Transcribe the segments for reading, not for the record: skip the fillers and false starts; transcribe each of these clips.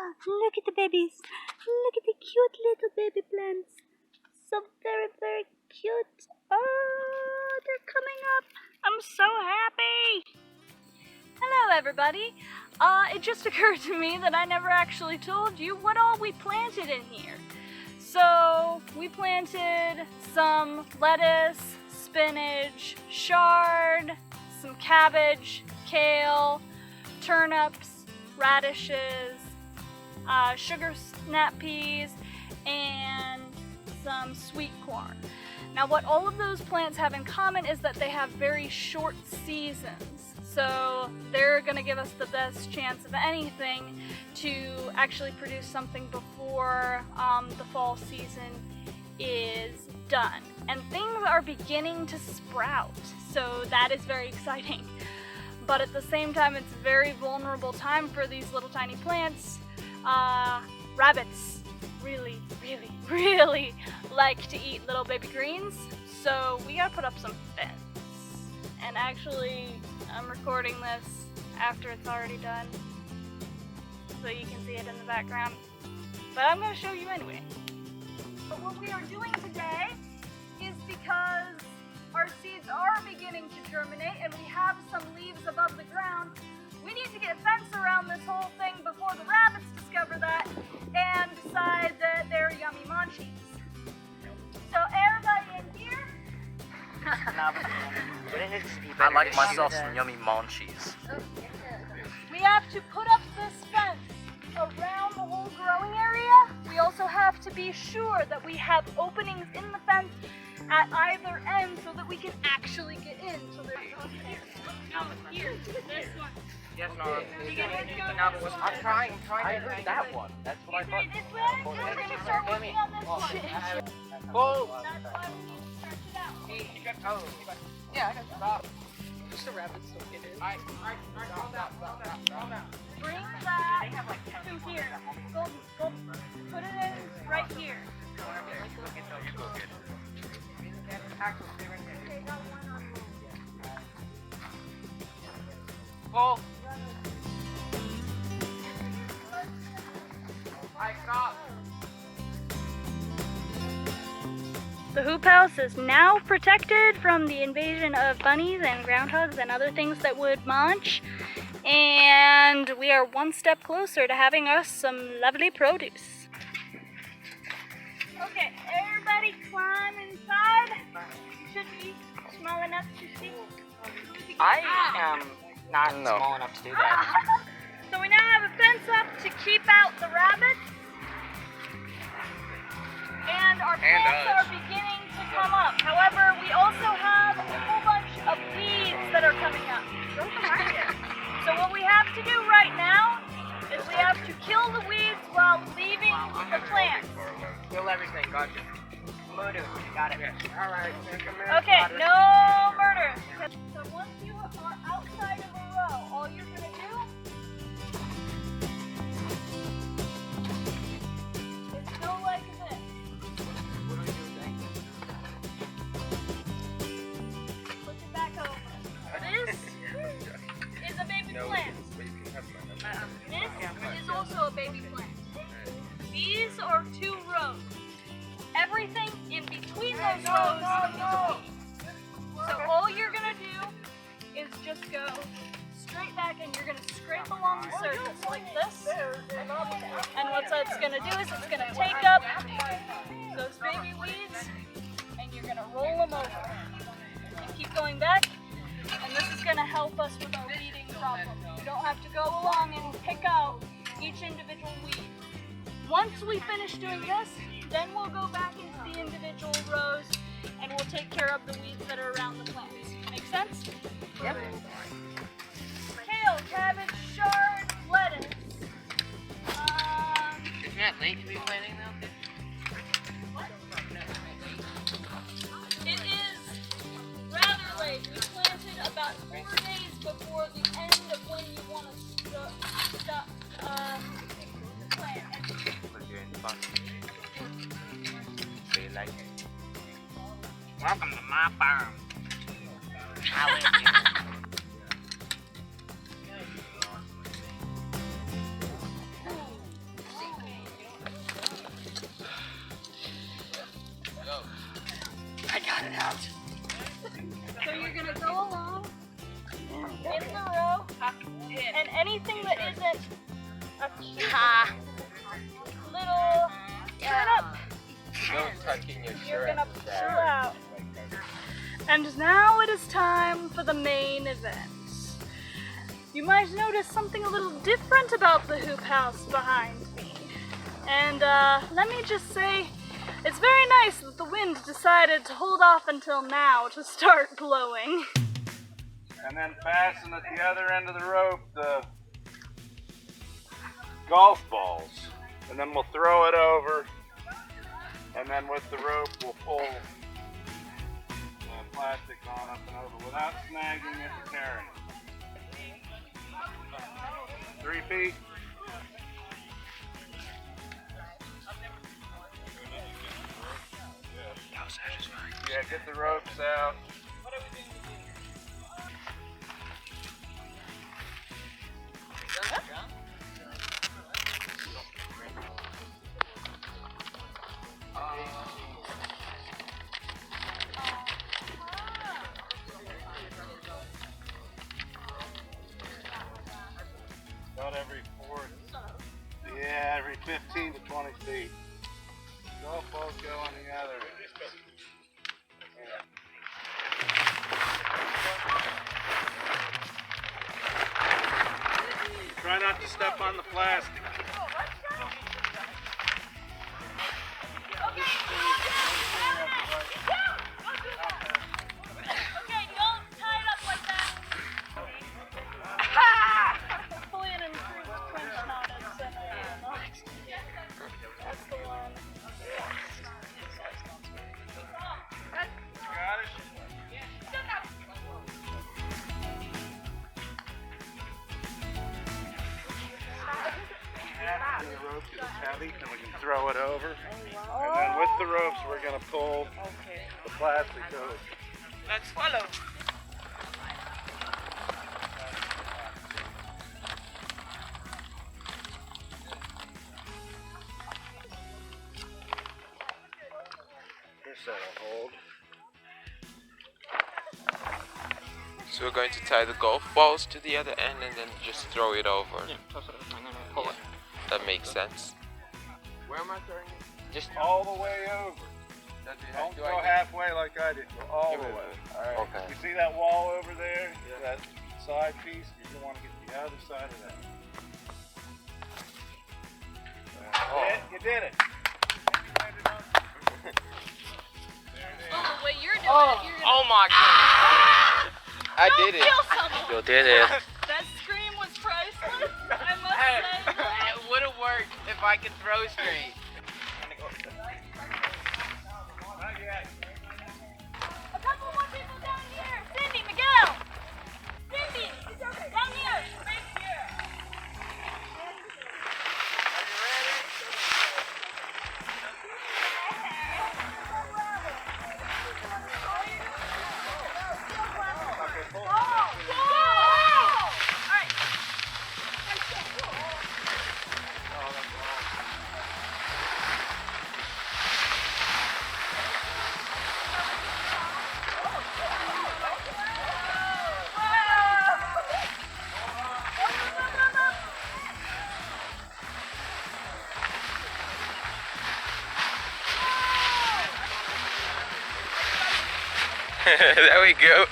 Look at the babies. Look at the cute little baby plants. So very, very cute. Oh, they're coming up. I'm so happy. Hello, everybody. It just occurred to me that I never actually told you what all we planted in here. So we planted some lettuce, spinach, chard, some cabbage, kale, turnips, radishes, sugar snap peas, and some sweet corn. Now what all of those plants have in common is that they have very short seasons. So they're going to give us the best chance of anything to actually produce something before the fall season is done. And things are beginning to sprout, so that is very exciting. But at the same time, it's a very vulnerable time for these little tiny plants. Rabbits really like to eat little baby greens, so we gotta put up some fence. And actually, I'm recording this after it's already done, so you can see it in the background. But I'm gonna show you anyway. But what we are doing today is because our seeds are beginning to germinate and we have some leaves above the ground, we need to get a fence around this whole thing before the rabbits discover that and decide that they're yummy munchies. So everybody in here? I like myself some yummy munchies. We have to put up this fence around the whole growing area. We also have to be sure that we have openings in the fence at either end so that we can actually get in. So there's here, this one. Yes, no. I'm trying to hit that one. That's what I thought. This way? We're going to start working on this one. Pull. That's why we need to stretch it out. Yeah, I can stop. Just the rabbits don't get in. Bring that to here. Golden, put it in right here. Pull. I stop. The hoop house is now protected from the invasion of bunnies and groundhogs and other things that would munch. And we are one step closer to having us some lovely produce. Okay, everybody climb inside. You should be small enough to see. I am not small enough to do that. So we now have a fence up to keep out the rabbits. And our plants are beginning to come up. However, we also have a whole bunch of weeds that are coming up. So what we have to do right now is we have to kill the weeds while leaving the plants. Kill everything, gotcha. Murder, got it. Alright, Okay, no murder. So once you are outside of a row, all you're going to do is go like this. Put it back over. This is a baby plant. This is also a baby plant. These are 2 rows. Everything in between those rows is weeds. So all you're going to do is just go straight back and you're going to scrape along the surface like this. And what that's going to do is it's going to take up those baby weeds and you're going to roll them over. And keep going back. And this is going to help us with our weeding problem. You don't have to go along and pick out each individual weed. Once we finish doing this, then we'll go back into the individual rows and we'll take care of the weeds that are around the plants. Make sense? Yep. Kale, cabbage, chard, lettuce. Isn't that late to be planting now? It is rather late. We planted about 4 days before the end of when you want to stop plant. Do you like it? Welcome to my farm. How is it? Ha! Little turn up. No tucking your You're shirt. gonna pull out. And now it is time for the main event. You might notice something a little different about the hoop house behind me. And let me just say, it's very nice that the wind decided to hold off until now to start blowing. And then fasten at the other end of the rope the golf balls. And then we'll throw it over. And then with the rope we'll pull the plastic on up and over without snagging it and carrying it. 3 feet. Yeah, get the ropes out. About every 15 to 20 feet. Golf balls go on the other end. Try not to step on the plastic. Okay, don't tie it up like that. Hopefully an improved clinch knot instead of a knot. That's the one. Got it? The rope is heavy and we can throw it over. And then with the ropes we're going to pull the plastic over. Let's follow. This will hold. So we're going to tie the golf balls to the other end and then just throw it over. Yeah, toss it over and then pull it. That makes sense. Where am I throwing it? Just all the way over. Don't Do go I get- halfway like I did. Go all the way. Alright. Okay. You see that wall over there? That side piece? You're going to want to get the other side of that. You did it. Oh, the way you're doing it, you're gonna Oh my god. I did it. kill someone. You did it. That scream was priceless. I must Hey, say. it would have worked if I could throw straight. Not yet. A couple more people down here. Cindy, Miguel. Cindy, down here. Right here. There we go.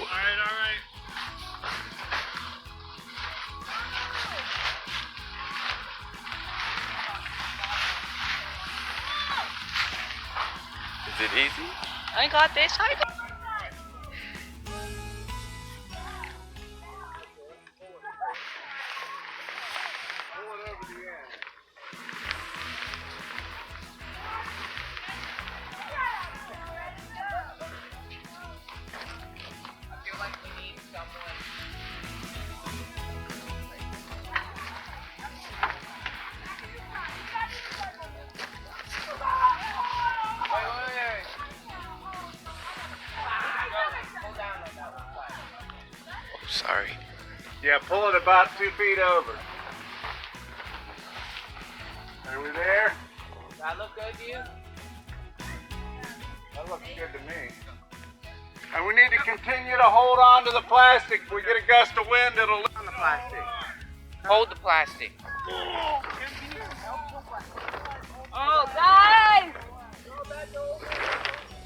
Alright. Is it easy? I got this. I got Pull it over the end. I feel like we need someone. Wait. Hold down on that one side. Oh, sorry. Yeah, pull it about 2 feet over. Are we there? Does that look good to you? That looks good to me. And we need to continue to hold on to the plastic. If we get a gust of wind, it'll lift on the plastic. Hold the plastic. Oh, guys!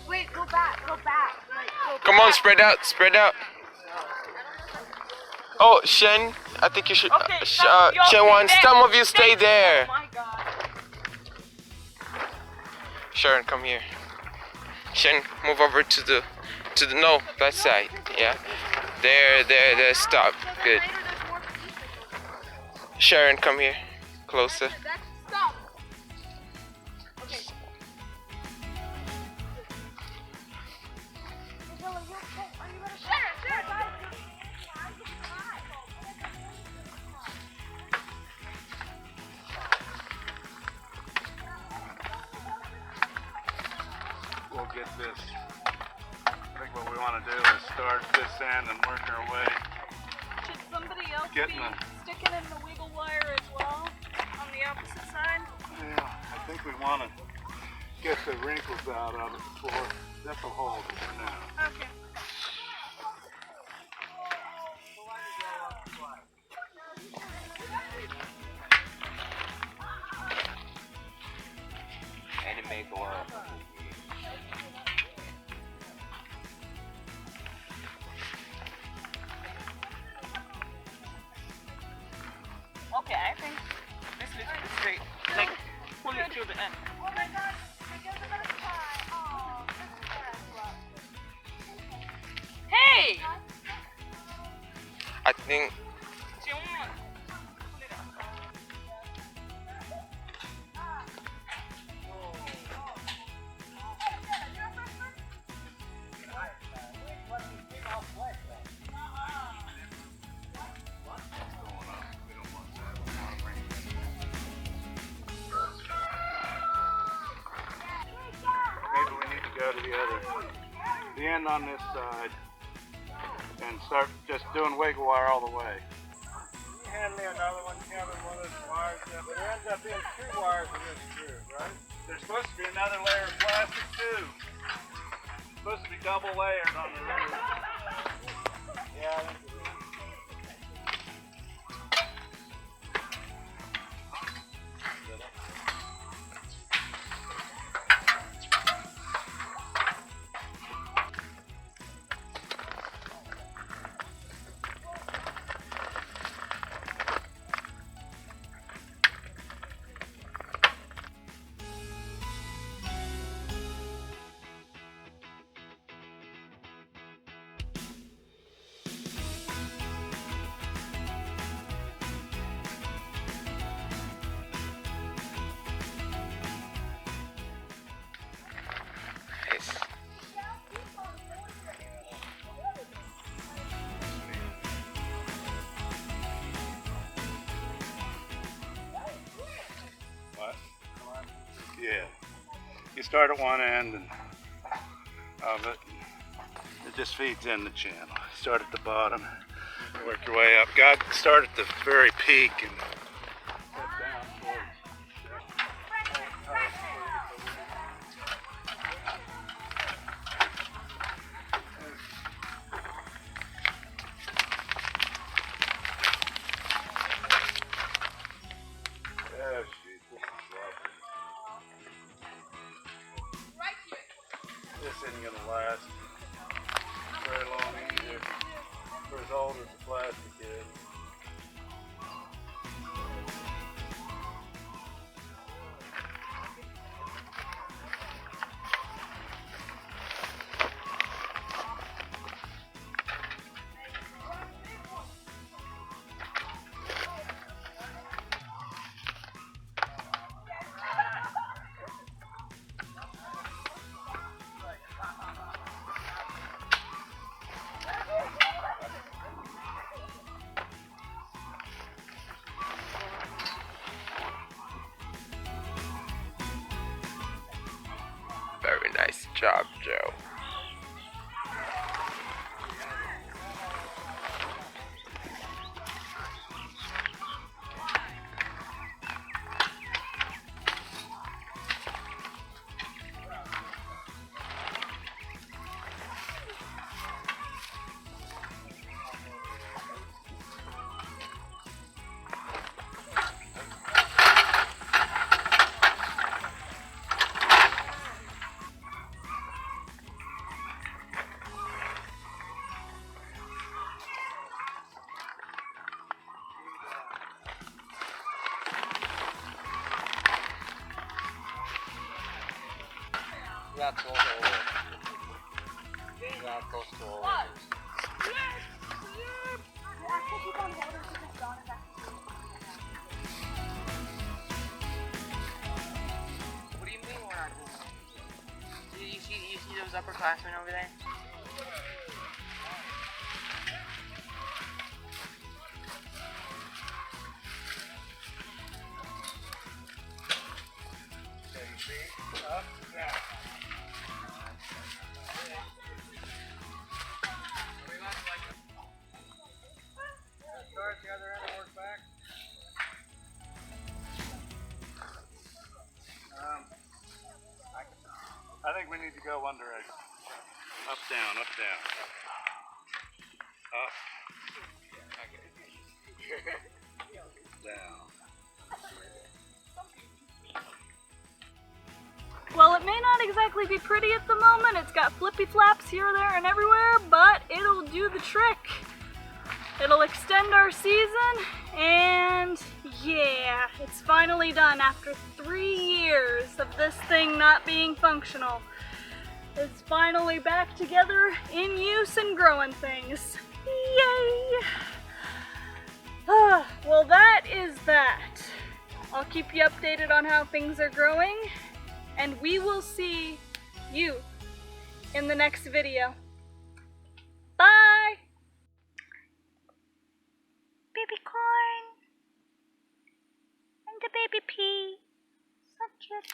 Wait, go back, go back. Come on, spread out, spread out. Oh, Shen, I think you should. Shen Wan, some of you stay there. Oh my God. Sharon, come here. Shen, move over to the no, that side. Yeah. There. Stop. Good. Sharon, come here. Closer. Stop. Okay. We'll get this. I think what we want to do is start this end and work our way. Should somebody else Getting be the- sticking in the wiggle wire as well on the opposite side? Yeah, I think we want to get the wrinkles out of it before. This will hold it for now. Okay. And it may go up. Okay, I think this looks straight. Like, pull it to the end. Oh my God, hey! I think. Maybe we need to go to the end on this side and start just doing wiggle wire all the way. Hand me another one, Kevin, one of those wires. But there ends up being 2 wires in this screw, right? There's supposed to be another layer of plastic too. It's supposed to be double layered on the roof. Yeah, I think it is. Nice. What? Yeah. You start at one end and of it. It just feeds in the channel. Start at the bottom, work your way up. Start at the very peak and head down towards. Oh, shoot, this is lovely. This isn't gonna last very long either, for as old as the plastic is. Very nice job, Joe. got close to over. You got close to over. What do you mean we're not doing it? You see those upperclassmen over there? Up, down. Start the other end and work back. I think we need to go one direction. Up, down, up, down. Up. Down. Well, it may not exactly be pretty at the moment. It's got flippy flaps here, there, and everywhere, but it'll do the trick. It'll extend our season, and yeah, it's finally done after 3 years of this thing not being functional. It's finally back together in use and growing things. Yay! Well, that is that. I'll keep you updated on how things are growing, and we will see you in the next video. Bye! Baby corn and the baby pea. So cute.